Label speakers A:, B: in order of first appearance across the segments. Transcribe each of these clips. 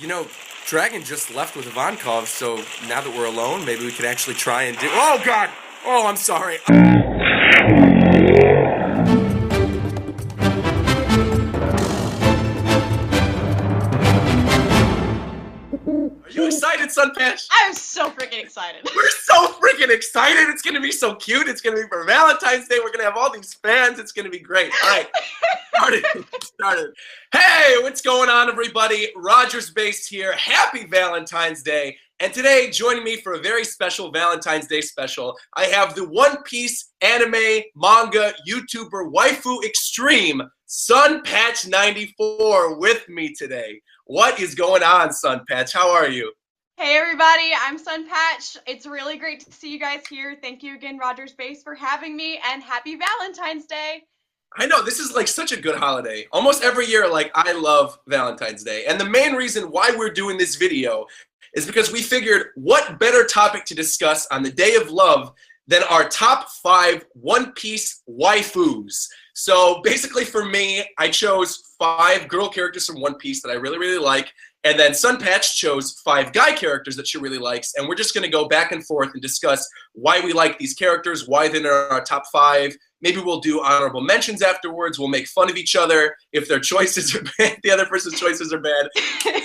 A: You know, Dragon just left with Ivankov, so now that we're alone, maybe we could actually try and do. Oh God! Oh, I'm sorry. Are you excited, Sunpatch?
B: I'm so freaking excited.
A: We're so freaking excited. It's gonna be so cute. It's gonna be for Valentine's Day. We're gonna have all these fans. It's gonna be great. All right. Started. Hey, what's going on, everybody? RogersBase here. Happy Valentine's Day. And today, joining me for a very special Valentine's Day special, I have the One Piece anime, manga, YouTuber, waifu extreme, Sunpatch94 with me today. What is going on, Sunpatch? How are you?
B: Hey everybody, I'm Sunpatch. It's really great to see you guys here. Thank you again, RogersBase, for having me, and happy Valentine's Day.
A: I know, this is like such a good holiday. Almost every year, like, I love Valentine's Day. And the main reason why we're doing this video is because we figured what better topic to discuss on the Day of Love than our top 5 One Piece waifus. So basically for me, I chose 5 girl characters from One Piece that I really, really like. And then Sunpatch chose 5 guy characters that she really likes. And we're just going to go back and forth and discuss why we like these characters, why they're in our top 5. Maybe we'll do honorable mentions afterwards. We'll make fun of each other if their choices are bad, the other person's choices are bad.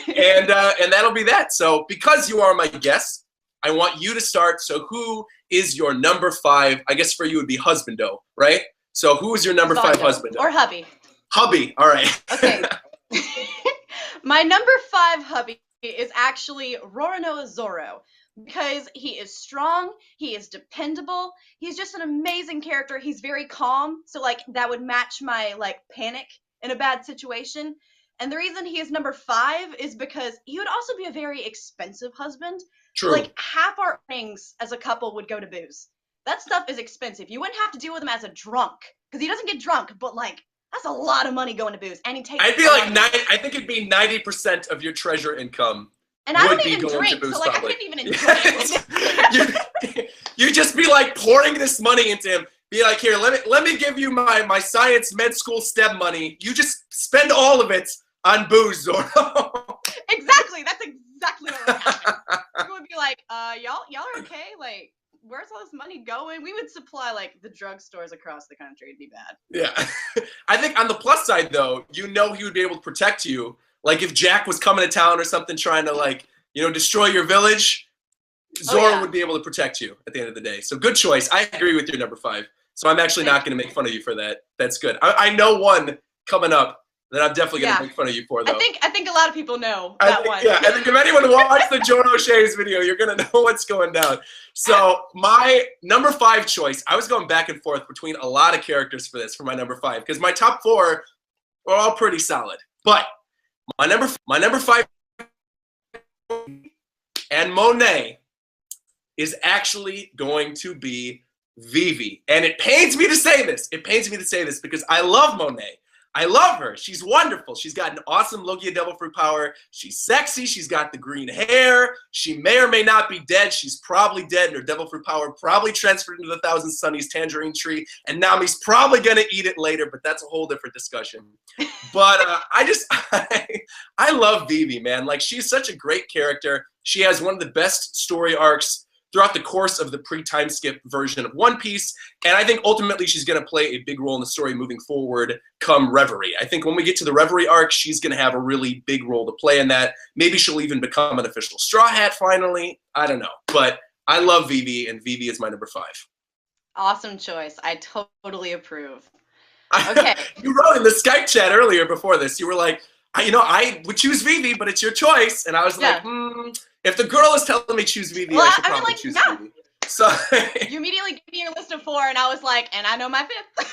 A: And that'll be that. So because you are my guest, I want you to start. So who is your number 5? I guess for you it would be husbando, right? So who is your number 5 husbando?
B: Or hubby.
A: Hubby, all right.
B: Okay. My number 5 hubby is actually Roronoa Zoro, because he is strong, he is dependable, he's just an amazing character. He's very calm, so like that would match my like panic in a bad situation. And the reason he is number 5 is because he would also be a very expensive husband.
A: True.
B: Like half our earnings as a couple would go to booze. That stuff is expensive. You wouldn't have to deal with him as a drunk, because he doesn't get drunk, but like that's a lot of money going to booze, and he takes.
A: I'd be like I think it'd be 90% of your treasure income.
B: And I don't even drink, so like
A: probably.
B: I couldn't even enjoy it.
A: you just be like pouring this money into him. Be like, here, let me give you my science med school STEM money. You just spend all of it on booze, Zoro.
B: Exactly. That's exactly what would happen. People would be like, y'all are okay? Like, where's all this money going? We would supply like the drugstores across the country. It'd be bad.
A: Yeah. I think on the plus side though, he would be able to protect you. Like if Jack was coming to town or something trying to like, destroy your village, Zoro would be able to protect you at the end of the day. So good choice. I agree with your number 5. So I'm actually not going to make fun of you for that. That's good. I know one coming up that I'm definitely going to make fun of you for, though.
B: I think a lot of people know that one.
A: Yeah, I think if anyone watched the John O'Shea's video, you're going to know what's going down. So my number 5 choice, I was going back and forth between a lot of characters for my number 5, because my top 4 are all pretty solid. But my number 5 and Monet is actually going to be Vivi. And it pains me to say this. It pains me to say this because I love Monet. I love her. She's wonderful. She's got an awesome Logia Devil Fruit power. She's sexy. She's got the green hair. She may or may not be dead. She's probably dead, and her Devil Fruit power probably transferred into the Thousand Sunny's tangerine tree, and Nami's probably going to eat it later, but that's a whole different discussion. But I love Vivi, man. Like, she's such a great character. She has one of the best story arcs throughout the course of the pre-time skip version of One Piece. And I think ultimately she's going to play a big role in the story moving forward come Reverie. I think when we get to the Reverie arc, she's going to have a really big role to play in that. Maybe she'll even become an official Straw Hat finally. I don't know. But I love Vivi, and Vivi is my number 5.
B: Awesome choice. I totally approve. Okay.
A: You wrote in the Skype chat earlier before this, you were like, I would choose Vivi, but it's your choice. And I was like, if the girl is telling me choose Vivi, I should probably choose Vivi. So
B: you immediately gave me your list of 4, and I was like, and I know my 5th.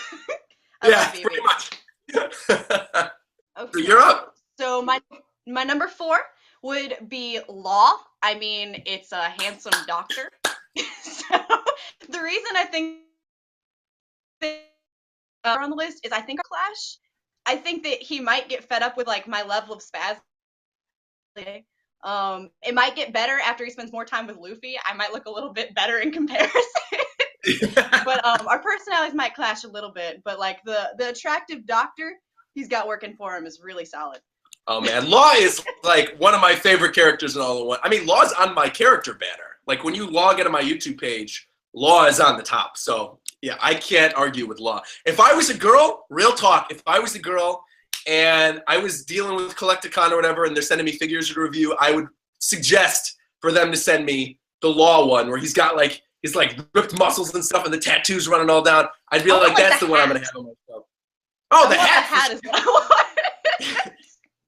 A: Yeah, pretty much.
B: Okay.
A: So you're up.
B: So my number 4 would be Law. I mean, it's a handsome doctor. So the reason I think on the list is I think our clash. I think that he might get fed up with like my level of spaz. It might get better after he spends more time with Luffy. I might look a little bit better in comparison. But our personalities might clash a little bit. But like the attractive doctor he's got working for him is really solid.
A: Oh man, Law is like one of my favorite characters in all of one. I mean, Law's on my character banner. Like when you log into my YouTube page, Law is on the top. So yeah, I can't argue with Law. If I was a girl, real talk, if I was a girl and I was dealing with Collecticon or whatever, and they're sending me figures to review, I would suggest for them to send me the Law one where he's got like his like ripped muscles and stuff and the tattoos running all down. I'd be like, that's the one I'm gonna have on myself. Oh, the hat
B: is what I want.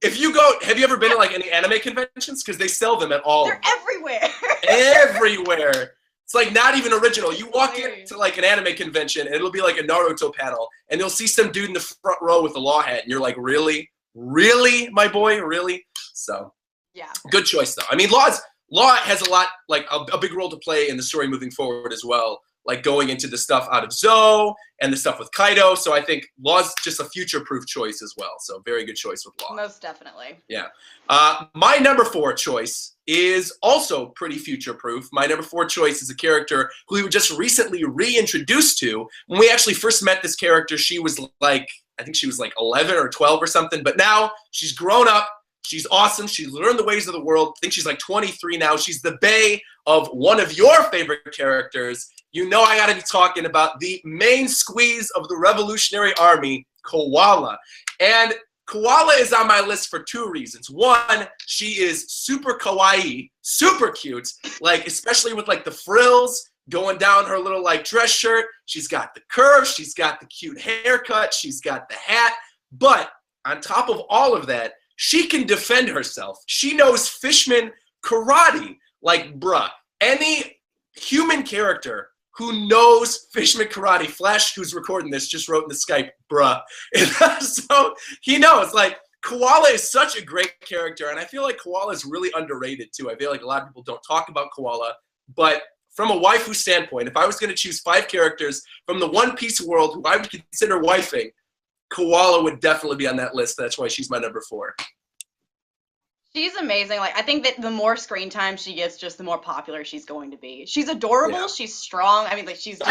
A: If you go, have you ever been to like any anime conventions? Because they sell them at all.
B: They're everywhere.
A: Everywhere. It's like not even original. You walk into like an anime convention and it'll be like a Naruto panel and you'll see some dude in the front row with a Law hat and you're like, really? Really, my boy? Really? So
B: yeah.
A: Good choice though. I mean, Law has a lot, like a big role to play in the story moving forward as well. Like going into the stuff out of Zoe and the stuff with Kaido. So I think Law's just a future-proof choice as well. So very good choice with Law.
B: Most definitely.
A: Yeah. My number 4 choice is also pretty future-proof. My number 4 choice is a character who we were just recently reintroduced to. When we actually first met this character, she was like, I think she was like 11 or 12 or something. But now she's grown up. She's awesome. She's learned the ways of the world. I think she's like 23 now. She's the bae of one of your favorite characters. You know I got to be talking about the main squeeze of the Revolutionary Army, Koala. And Koala is on my list for 2 reasons. One, she is super kawaii, super cute, like especially with like the frills going down her little like dress shirt. She's got the curves. She's got the cute haircut. She's got the hat. But on top of all of that, she can defend herself. She knows fishman karate. Like, bruh, any human character who knows fishman karate, Flash, who's recording this, just wrote in the Skype, bruh. So he knows. Like, Koala is such a great character, and I feel like Koala is really underrated, too. I feel like a lot of people don't talk about Koala, but from a waifu standpoint, if I was going to choose 5 characters from the One Piece world who I would consider wifing, Koala would definitely be on that list. That's why she's my number 4.
B: She's amazing. Like, I think that the more screen time she gets, just the more popular she's going to be. She's adorable. Yeah. She's strong. I mean, like, she's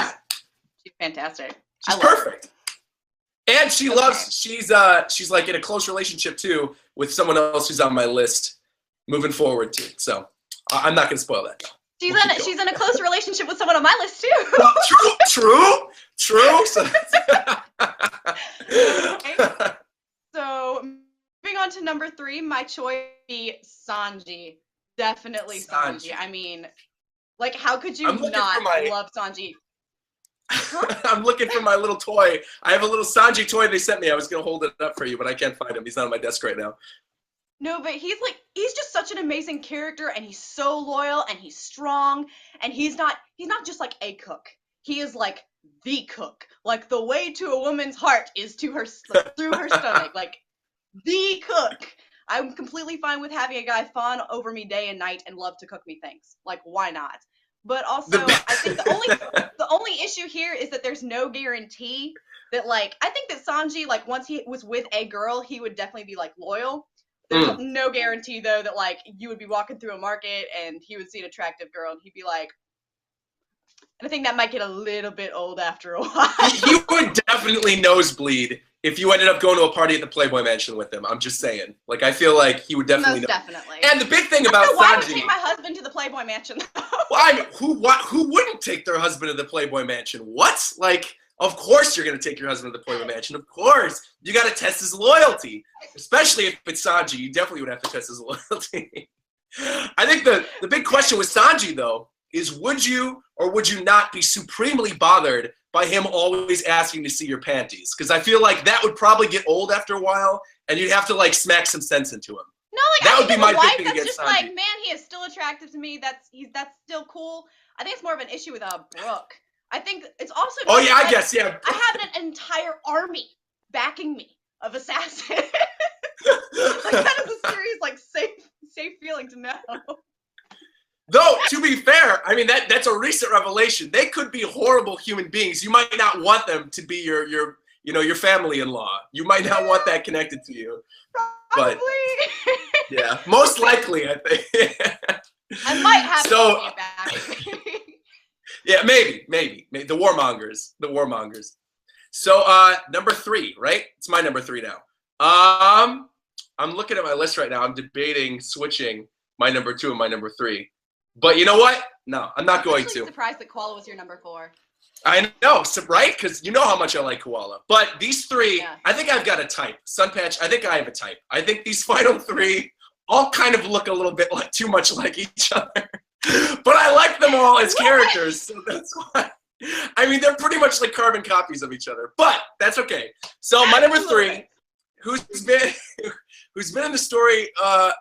B: fantastic.
A: She's perfect. And she loves, she's like in a close relationship too with someone else who's on my list moving forward too. So I'm not going to spoil that.
B: She's in a close relationship with someone on my list too.
A: True. So,
B: okay. So moving on to number 3, my choice would be Sanji. Definitely Sanji. I mean, like, how could you not love Sanji? Huh?
A: I'm looking for my little toy. I have a little Sanji toy they sent me. I was going to hold it up for you, but I can't find him. He's not on my desk right now.
B: No, but he's just such an amazing character, and he's so loyal, and he's strong, and he's not just like a cook. He is like the cook. Like, the way to a woman's heart is to her, like, through her stomach. Like, the cook. I'm completely fine with having a guy fawn over me day and night and love to cook me things. Like, why not? But also, I think the only issue here is that there's no guarantee that, like, I think that Sanji, like, once he was with a girl, he would definitely be, like, loyal. There's no guarantee, though, that, like, you would be walking through a market and he would see an attractive girl and he'd be like, and I think that might get a little bit old after a while.
A: He would definitely nosebleed if you ended up going to a party at the Playboy Mansion with him. I'm just saying. Like, I feel like he would definitely
B: Most definitely.
A: And the big thing about Sanji...
B: Why would I take my husband to the Playboy Mansion, though?
A: Well, I mean, who wouldn't take their husband to the Playboy Mansion? What? Like, of course you're going to take your husband to the Playboy Mansion. Of course. You got to test his loyalty. Especially if it's Sanji. You definitely would have to test his loyalty. I think the big question with Sanji, though, is would you or would you not be supremely bothered by him always asking to see your panties? Because I feel like that would probably get old after a while, and you'd have to, like, smack some sense into him.
B: No, like,
A: that would be my big thing
B: that's
A: against
B: just
A: Sanji.
B: Like, man, he is still attractive to me. That's still cool. I think it's more of an issue with Brooke. I think it's also.
A: Oh yeah, I guess yeah.
B: I have an entire army backing me of assassins. Like, that is a serious, like, safe feeling to know.
A: Though, to be fair, I mean that's a recent revelation. They could be horrible human beings. You might not want them to be your family-in-law. You might not want that connected to you.
B: Probably.
A: But yeah, most likely, I think.
B: I might have to get back.
A: Yeah, maybe. The warmongers. So, number 3, right? It's my number 3 now. I'm looking at my list right now. I'm debating switching my number 2 and my number 3. But you know what? No, I'm not going to.
B: I'm surprised that Koala was your number 4.
A: I know, so, right? Because you know how much I like Koala. But these 3,
B: Yeah.
A: I think I've got a type. Sunpatch, I think I have a type. I think these final 3 all kind of look a little bit like too much like each other. But I like them all as characters, so that's why. I mean, they're pretty much like carbon copies of each other, but that's okay. So my number 3, who's been in the story, I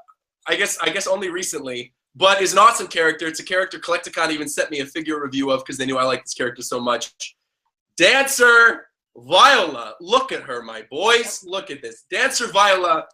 A: guess only recently, but is an awesome character. It's a character Collecticon even sent me a figure review of because they knew I liked this character so much. Dancer Viola. Look at her, my boys. Look at this. Dancer Viola,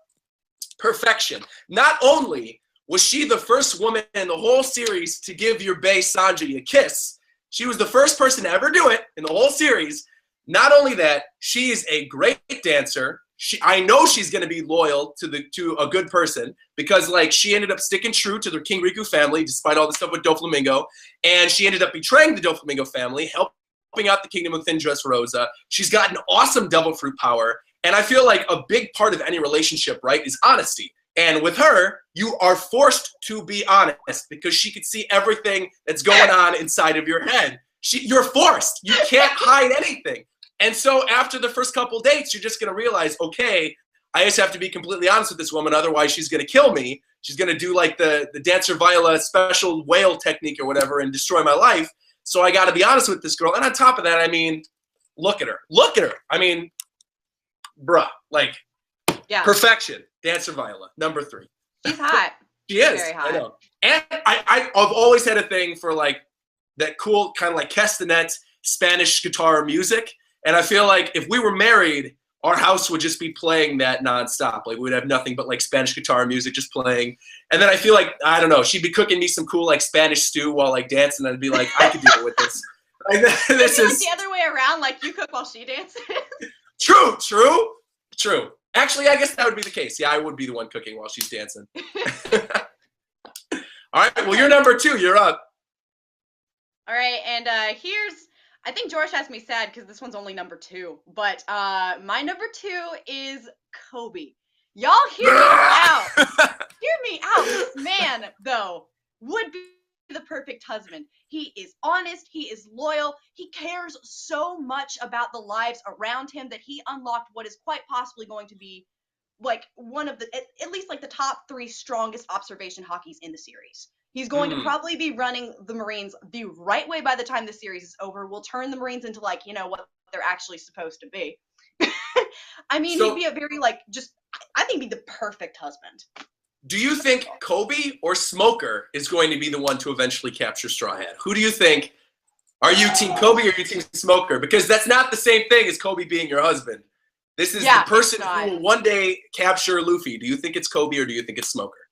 A: perfection. Not only was she the first woman in the whole series to give your bae Sanji a kiss, she was the first person to ever do it in the whole series. Not only that, she is a great dancer. I know she's going to be loyal to a good person because, like, she ended up sticking true to the King Riku family despite all the stuff with Doflamingo, and she ended up betraying the Doflamingo family, helping out the Kingdom of Thin Dressrosa. She's got an awesome Devil Fruit power, and I feel like a big part of any relationship, right, is honesty. And with her, you are forced to be honest because she could see everything that's going on inside of your head. You're forced. You can't hide anything. And so after the first couple dates, you're just going to realize, okay, I just have to be completely honest with this woman. Otherwise, she's going to kill me. She's going to do like the Dancer Viola special whale technique or whatever and destroy my life. So I got to be honest with this girl. And on top of that, I mean, look at her. Look at her. I mean, bruh, like, yeah. Perfection. Dancer Viola, number 3.
B: She's hot.
A: She is.
B: Very hot.
A: I know. And I've always had a thing for like that cool kind of like castanet Spanish guitar music. And I feel like if we were married, our house would just be playing that nonstop. Like we'd have nothing but like Spanish guitar music just playing. And then I feel like, I don't know, she'd be cooking me some cool like Spanish stew while like dancing. And I'd be like, I could deal with this. Like, this is
B: like the other way around. Like you cook while she dances.
A: True. Actually, I guess that would be the case. Yeah, I would be the one cooking while she's dancing. All right, well, you're number 2. You're up.
B: All right, and I think George has me sad because this one's only number 2. But my number 2 is Kobe. Y'all hear me out. Hear me out. This man, though, would be the perfect husband. He is honest. He is loyal. He cares so much about the lives around him that he unlocked what is quite possibly going to be like one of the, at least like the top 3 strongest observation hockeys in the series. He's going to probably be running the Marines the right way by the time the series is over. We'll turn the Marines into like, you know, what they're actually supposed to be. I mean, he'd be a very like, I think he'd be the perfect husband.
A: Do you think Kobe or Smoker is going to be the one to eventually capture Straw Hat? Who do you think? Are you Team Kobe or are you Team Smoker? Because that's not the same thing as Kobe being your husband. This is the person who will one day capture Luffy. Do you think it's Kobe or do you think it's Smoker?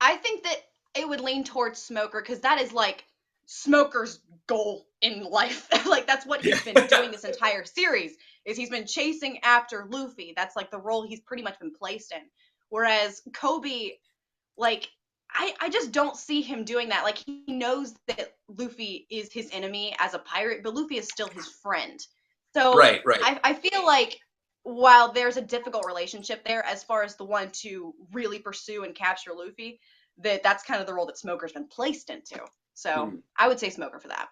B: I think that it would lean towards Smoker because that is like Smoker's goal in life. Like that's what he's been doing this entire series is he's been chasing after Luffy. That's like the role he's pretty much been placed in. Whereas Kobe, like, I just don't see him doing that. Like, he knows that Luffy is his enemy as a pirate, but Luffy is still his friend. So
A: right.
B: I feel like while there's a difficult relationship there as far as the one to really pursue and capture Luffy, that's kind of the role that Smoker's been placed into. So I would say Smoker for that.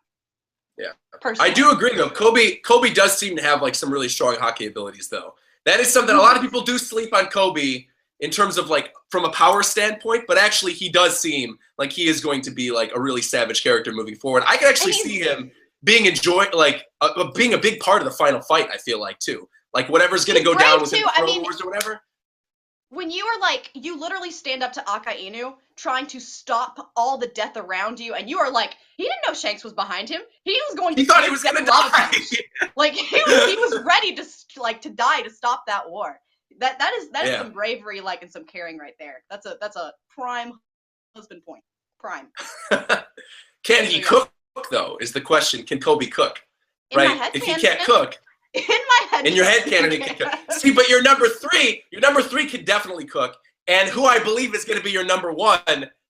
B: Yeah. Personally.
A: I do agree, though. Kobe does seem to have, like, some really strong hockey abilities, though. That is something a lot of people do sleep on Kobe in terms of like from a power standpoint, but actually he does seem like he is going to be like a really savage character moving forward. I can actually see him being being a big part of the final fight. I feel like too, like whatever's going to go down with him Wars or whatever.
B: When you are like, you literally stand up to Akainu trying to stop all the death around you, and you are like, he didn't know Shanks was behind him. He thought he was going to die. Like he was ready to die to stop that war. That is some bravery, like, and some caring right there. That's a prime husband point. Prime.
A: Can he cook though? Is the question? Can Kobe cook? Right? If he can't cook.
B: In my head.
A: In your head canon, he can cook. See, but your number 3 can definitely cook, and who I believe is going to be your number 1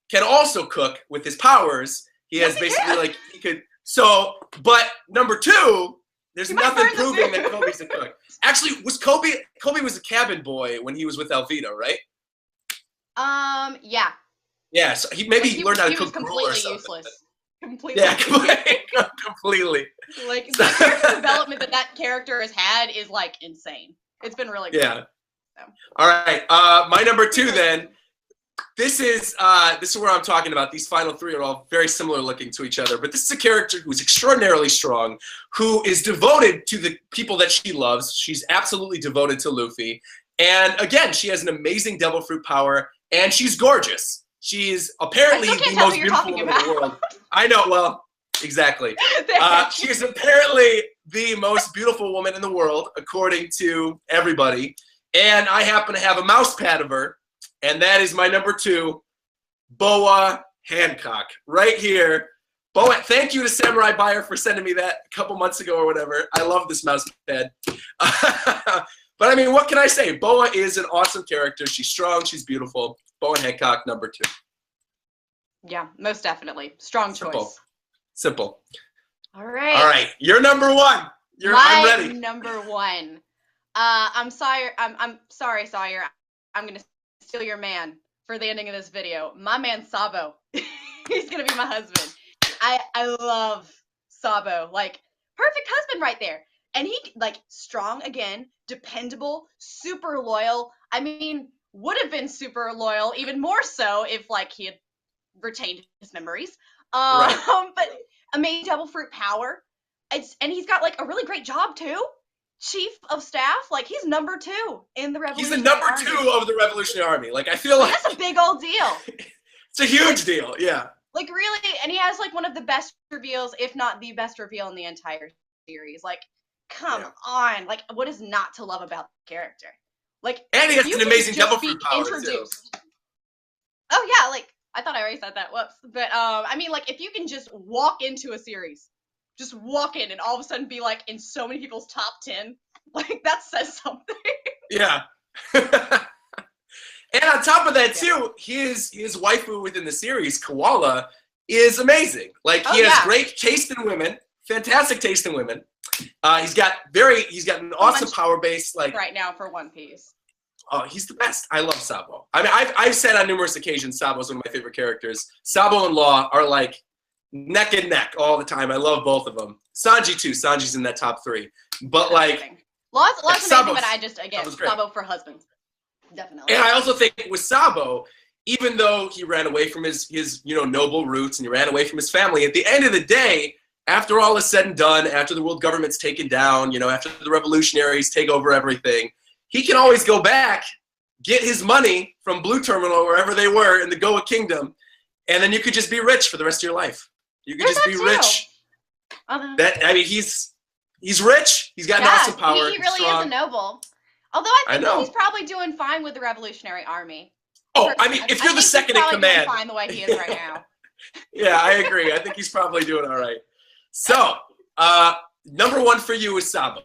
A: can also cook with his powers. He has basically like he could. So, but number 2, There's
B: He might
A: nothing
B: burn the
A: proving
B: food.
A: that Kobe's a cook. Actually, was Kobe was a cabin boy when he was with Alvito, right?
B: Yeah.
A: Yeah, so he maybe
B: Like,
A: learned how to
B: he was
A: cook gruel or
B: completely
A: something.
B: useless. Completely.
A: Yeah, completely.
B: Like, the character development that character has had is, like, insane. It's been really great.
A: Yeah.
B: So.
A: All right. My number 2 then. This is where I'm talking about. These final 3 are all very similar looking to each other, but this is a character who's extraordinarily strong, who is devoted to the people that she loves. She's absolutely devoted to Luffy. And again, she has an amazing devil fruit power, and she's gorgeous. She's apparently the most beautiful woman in the world. I know, well, exactly. She is apparently the most beautiful woman in the world, according to everybody. And I happen to have a mouse pad of her, and that is my number 2, Boa Hancock, right here. Boa, thank you to Samurai Buyer for sending me that a couple months ago or whatever. I love this mouse pad. But I mean, what can I say? Boa is an awesome character. She's strong. She's beautiful. Boa Hancock, number 2.
B: Yeah, most definitely. Strong choice.
A: Simple.
B: All right.
A: All right. You're number 1. I'm ready.
B: Number 1. I'm sorry, Sawyer. I'm gonna steal your man for the ending of this video. My man Sabo. He's gonna be my husband. I love Sabo. Like, perfect husband right there. And he, like, strong again, dependable, super loyal. I mean, would have been super loyal, even more so if, like, he had retained his memories.
A: Right.
B: But amazing devil fruit power. And he's got, like, a really great job too. Chief of staff, like, he's number 2 in the Revolutionary
A: He's the number
B: Army.
A: 2 of the Revolutionary Army. Like, I feel like
B: that's a big old deal.
A: It's a huge deal, yeah.
B: Like, really, and he has, like, one of the best reveals, if not the best reveal in the entire series. Like, come on. Like, what is not to love about the character? Like,
A: and he has an amazing devil fruit power too.
B: Oh yeah, like, I thought I already said that. Whoops. But I mean, like, if you can just walk into a series, just walk in and all of a sudden be, like, in so many people's top 10, like, that says something.
A: Yeah. And on top of that too, his waifu within the series, Koala, is amazing. Like, he has great taste in women, fantastic taste in women. He's got an awesome power base. Like,
B: right now for One Piece.
A: Oh, he's the best. I love Sabo. I mean, I've said on numerous occasions Sabo is one of my favorite characters. Sabo and Law are like neck and neck all the time. I love both of them. Sanji too. Sanji's in that top 3. But like,
B: Law's amazing, but I just, again, Sabo for husbands. Definitely.
A: And I also think with Sabo, even though he ran away from his noble roots and he ran away from his family, at the end of the day, after all is said and done, after the world government's taken down, after the revolutionaries take over everything, he can always go back, get his money from Blue Terminal, wherever they were in the Goa Kingdom, and then you could just be rich for the rest of your life. You could just be rich. He's rich. He's got an awesome power.
B: He really is a noble. Although I think he's probably doing fine with the Revolutionary Army.
A: Oh, I mean, if you're the second in command,
B: doing fine the way he is right now.
A: Yeah, I agree. I think he's probably doing all right. So, number 1 for you is Sabo.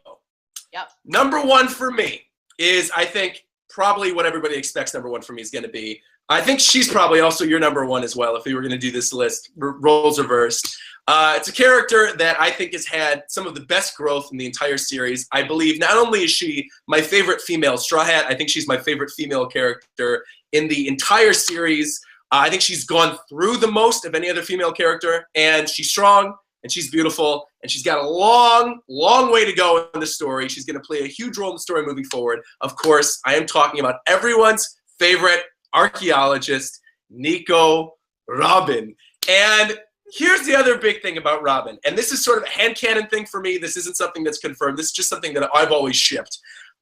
B: Yep.
A: Number 1 for me is, I think, probably what everybody expects number 1 for me is going to be. I think she's probably also your number 1 as well, if we were going to do this list, roles reversed. It's a character that I think has had some of the best growth in the entire series. I believe not only is she my favorite female Straw Hat, I think she's my favorite female character in the entire series. I think she's gone through the most of any other female character, and she's strong, and she's beautiful, and she's got a long, long way to go in the story. She's going to play a huge role in the story moving forward. Of course, I am talking about everyone's favorite archaeologist, Nico Robin. And here's the other big thing about Robin, and this is sort of a headcanon thing for me. This isn't something that's confirmed. This is just something that I've always shipped.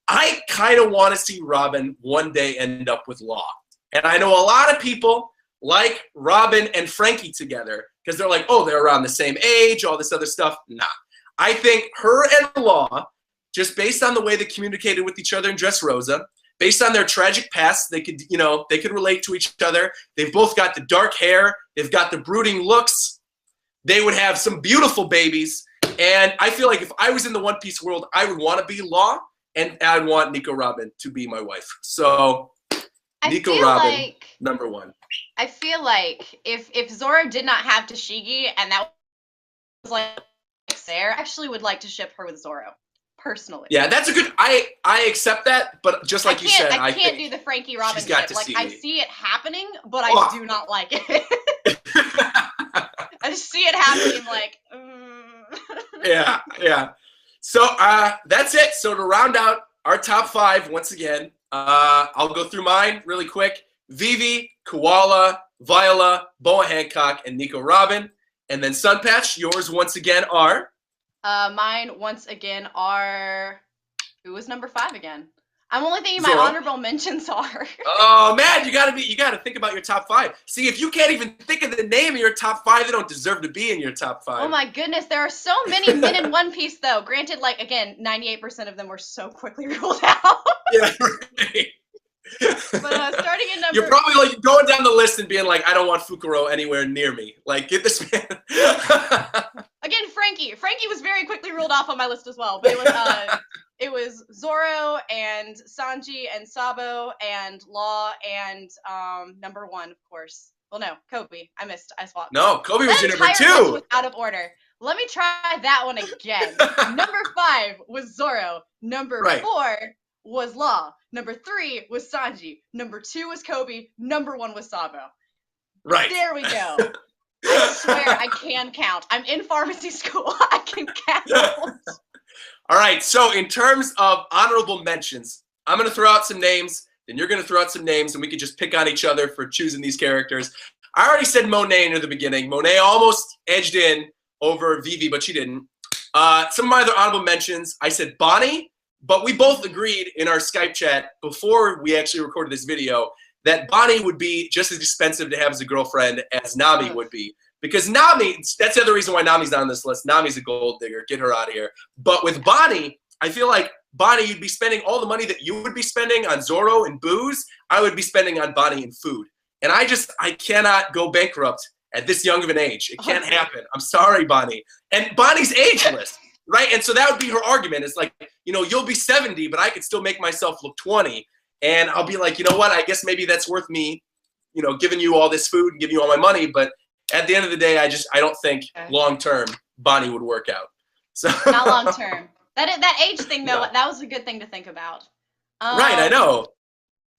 A: I kind of want to see Robin one day end up with Law. And I know a lot of people like Robin and Frankie together because they're like, oh, they're around the same age, all this other stuff. Nah. I think her and Law, just based on the way they communicated with each other in Dressrosa, based on their tragic past, they could relate to each other. They've both got the dark hair. They've got the brooding looks. They would have some beautiful babies. And I feel like if I was in the One Piece world, I would want to be Law, and I'd want Nico Robin to be my wife. So Nico Robin, number 1.
B: I feel like if Zoro did not have Tashigi, and that was like there. I actually would like to ship her with Zoro, personally.
A: Yeah, that's a good. I accept that, but just like you said,
B: I can't do the Frankie Robin ship. Like I see it happening, but I do not like it. I just see it happening, like.
A: Yeah. So that's it. So to round out our top 5 once again, I'll go through mine really quick. Vivi, Koala, Viola, Boa Hancock, and Nico Robin. And then Sunpatch, yours once again are?
B: Mine once again are. Who was number 5 again? I'm only thinking
A: Zoro.
B: my honorable mentions are.
A: Oh man, you gotta think about your top 5. See, if you can't even think of the name of your top 5, they don't deserve to be in your top 5.
B: Oh my goodness, there are so many men in One Piece though. Granted, like again, 98% of them were so quickly ruled out.
A: Yeah, right.
B: But starting at number.
A: You're probably like going down the list and being like, I don't want Fukuro anywhere near me. Like, get this man.
B: Again, Frankie. Frankie was very quickly ruled off on my list as well. But it was Zoro and Sanji and Sabo and Law and number 1, of course. Well, no, Kobe. I swapped.
A: No, Kobe was your number 2.
B: Was out of order. Let me try that one again. Number 5 was Zoro. Number 4 was Law. Number 3 was Sanji. Number 2 was Kobe. Number 1 was Sabo.
A: Right.
B: There we go. I swear I can count. I'm in pharmacy school. I can count.
A: All right. So in terms of honorable mentions, I'm going to throw out some names. Then you're going to throw out some names, and we could just pick on each other for choosing these characters. I already said Monet near the beginning. Monet almost edged in over Vivi, but she didn't. Some of my other honorable mentions, I said Bonnie, but we both agreed in our Skype chat before we actually recorded this video that Bonnie would be just as expensive to have as a girlfriend as Nami would be. Because Nami, that's the other reason why Nami's not on this list. Nami's a gold digger. Get her out of here. But with Bonnie, I feel like Bonnie, you'd be spending all the money that you would be spending on Zoro and booze, I would be spending on Bonnie and food. And I cannot go bankrupt at this young of an age. It can't happen. I'm sorry, Bonnie. And Bonnie's ageless, right? And so that would be her argument. It's like, you'll be 70, but I could still make myself look 20. And I'll be like, you know what? I guess maybe that's worth me, giving you all this food and giving you all my money. But at the end of the day, I don't think long-term Bonnie would work out. So
B: not long-term. That age thing, though, that was a good thing to think about.
A: Right, I know.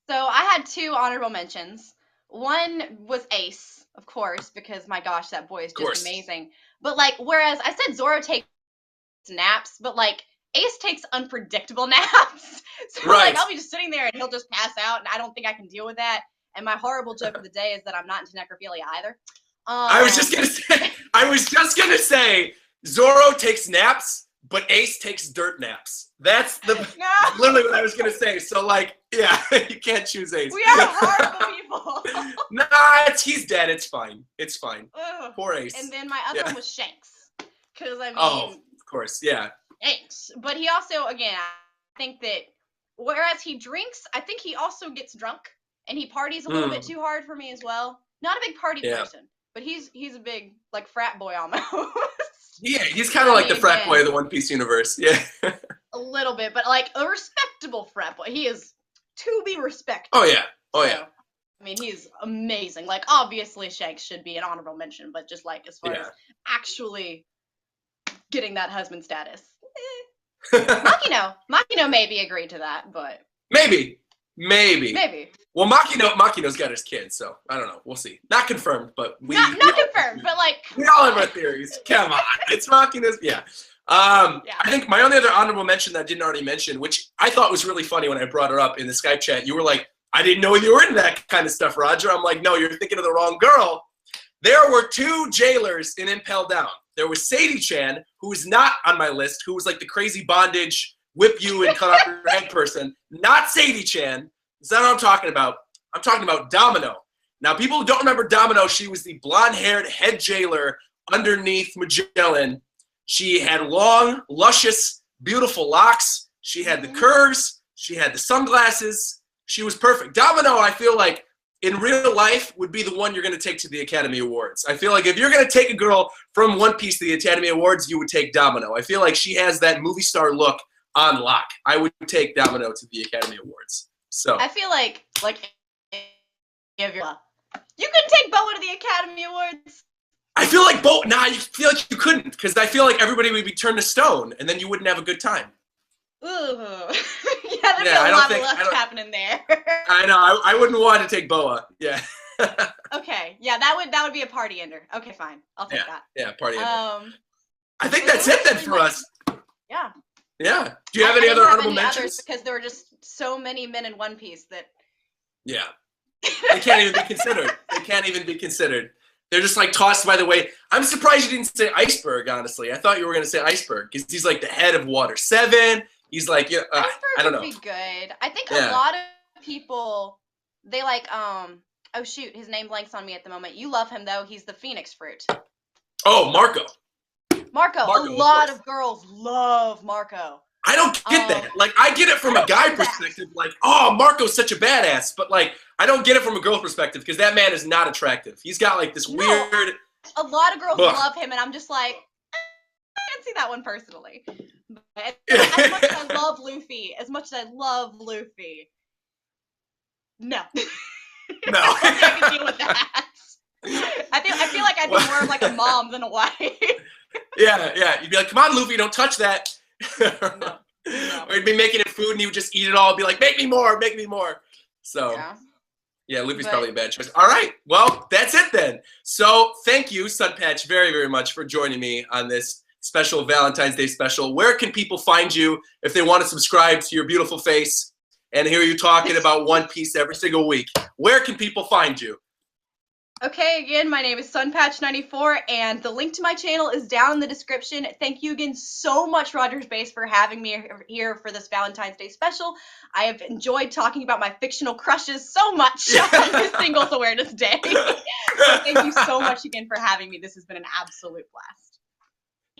B: So I had 2 honorable mentions. One was Ace, of course, because my gosh, that boy is just amazing. But whereas I said Zoro takes naps, but Ace takes unpredictable naps. So I'll be just sitting there and he'll just pass out, and I don't think I can deal with that. And my horrible joke of the day is that I'm not into necrophilia either.
A: I was just gonna say Zoro takes naps, but Ace takes dirt naps. That's literally what I was gonna say. So you can't choose Ace.
B: We are horrible people.
A: Nah, he's dead. It's fine. It's fine.
B: Ugh.
A: Poor Ace.
B: And then my other one was Shanks, because
A: of course, yeah.
B: Shanks. But he also, again, I think that whereas he drinks, I think he also gets drunk and he parties a little bit too hard for me as well. Not a big party person, but he's a big frat boy almost.
A: Yeah, he's kind of like the frat boy of the One Piece universe. Yeah.
B: A little bit, but a respectable frat boy. He is to be respected.
A: Oh yeah. Yeah.
B: I mean, he's amazing. Obviously Shanks should be an honorable mention, but just as far as actually getting that husband status. Makino maybe agreed to that, but maybe. Well,
A: Makino's got his kids, so I don't know. We'll see. Not confirmed, but
B: not confirmed, but
A: we all have our theories. Come on, it's Makino's. Yeah. I think my only other honorable mention that I didn't already mention, which I thought was really funny when I brought her up in the Skype chat, you were like, I didn't know you were into that kind of stuff, Roger. I'm like, no, you're thinking of the wrong girl. There were 2 jailers in Impel Down. There was Sadie-chan, who was not on my list, who was the crazy bondage, whip you and cut off your head person. Not Sadie-chan. That's not what I'm talking about. I'm talking about Domino. Now, people who don't remember Domino, she was the blonde-haired head jailer underneath Magellan. She had long, luscious, beautiful locks. She had the curves. She had the sunglasses. She was perfect. Domino, I feel like, in real life, would be the one you're going to take to the Academy Awards. I feel like if you're going to take a girl from One Piece to the Academy Awards, you would take Domino. I feel like she has that movie star look on lock. I would take Domino to the Academy Awards. So
B: I feel like you could take Boa to the Academy Awards.
A: I feel like you feel like you couldn't, because I feel like everybody would be turned to stone, and then you wouldn't have a good time.
B: Ooh. Yeah, there'd be a lot of luck happening there.
A: I know. I wouldn't want to take Boa. Yeah.
B: Okay. Yeah, that would be a party ender. Okay, fine. I'll take that.
A: Yeah, party ender. I think that's it then for us.
B: Yeah.
A: Yeah. Do you have any other honorable mentions?
B: Because there were just so many men in One Piece that.
A: Yeah. They can't even be considered. They can't even be considered. They're just like tossed by the way. I'm surprised you didn't say Iceberg, honestly. I thought you were going to say Iceberg because he's like the head of Water 7. He's like,
B: Iceberg
A: I don't know.
B: would be good. I think a lot of people, they like, oh shoot, his name blanks on me at the moment. You love him though. He's the Phoenix Fruit.
A: Oh, Marco.
B: Marco, a lot of girls love Marco.
A: I don't get that. Like, I get it from a guy perspective, like, oh, Marco's such a badass. But, like, I don't get it from a girl perspective because that man is not attractive. He's got, like, this weird...
B: A lot of girls love him, and I'm just like, I can't see that one personally. But as much as I love Luffy, no.
A: No.
B: I can deal with that. I feel like I'd be more of like a mom than a wife.
A: Yeah. You'd be like, come on, Luffy, don't touch that.
B: No.
A: Or he'd be making it food and he would just eat it all and be like, make me more. So, yeah, Luffy's probably a bad choice. All right, well, that's it then. So thank you, Sunpatch, very, very much for joining me on this special Valentine's Day special. Where can people find you if they want to subscribe to your beautiful face and hear you talking about One Piece every single week? Where can people find you? Okay, again, my name is Sunpatch94, and the link to my channel is down in the description. Thank you again so much, RogersBase, for having me here for this Valentine's Day special. I have enjoyed talking about my fictional crushes so much on this Singles Awareness Day. So thank you so much again for having me. This has been an absolute blast.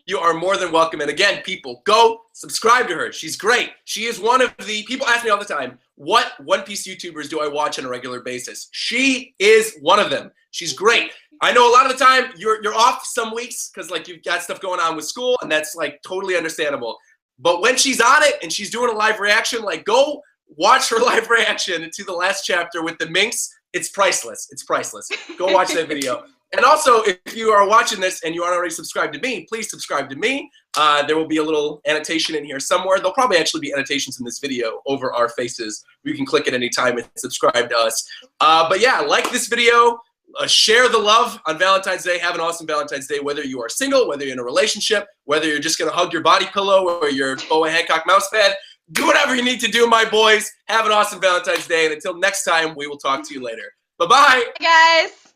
A: You are more than welcome. And again, people, go subscribe to her. She's great. She is one of the people ask me all the time, what One Piece YouTubers do I watch on a regular basis? She is one of them. She's great. I know a lot of the time you're off some weeks because like you've got stuff going on with school, and that's like totally understandable. But when she's on it and she's doing a live reaction, like go watch her live reaction to the last chapter with the minx. It's priceless. It's priceless. Go watch that video. And also, if you are watching this and you aren't already subscribed to me, please subscribe to me. There will be a little annotation in here somewhere. There'll probably actually be annotations in this video over our faces. You can click at any time and subscribe to us. But yeah, like this video. Share the love on Valentine's Day. Have an awesome Valentine's Day, whether you are single, whether you're in a relationship, whether you're just going to hug your body pillow or your Boa Hancock mouse pad. Do whatever you need to do, my boys. Have an awesome Valentine's Day. And until next time, we will talk to you later. Bye-bye. Bye, guys.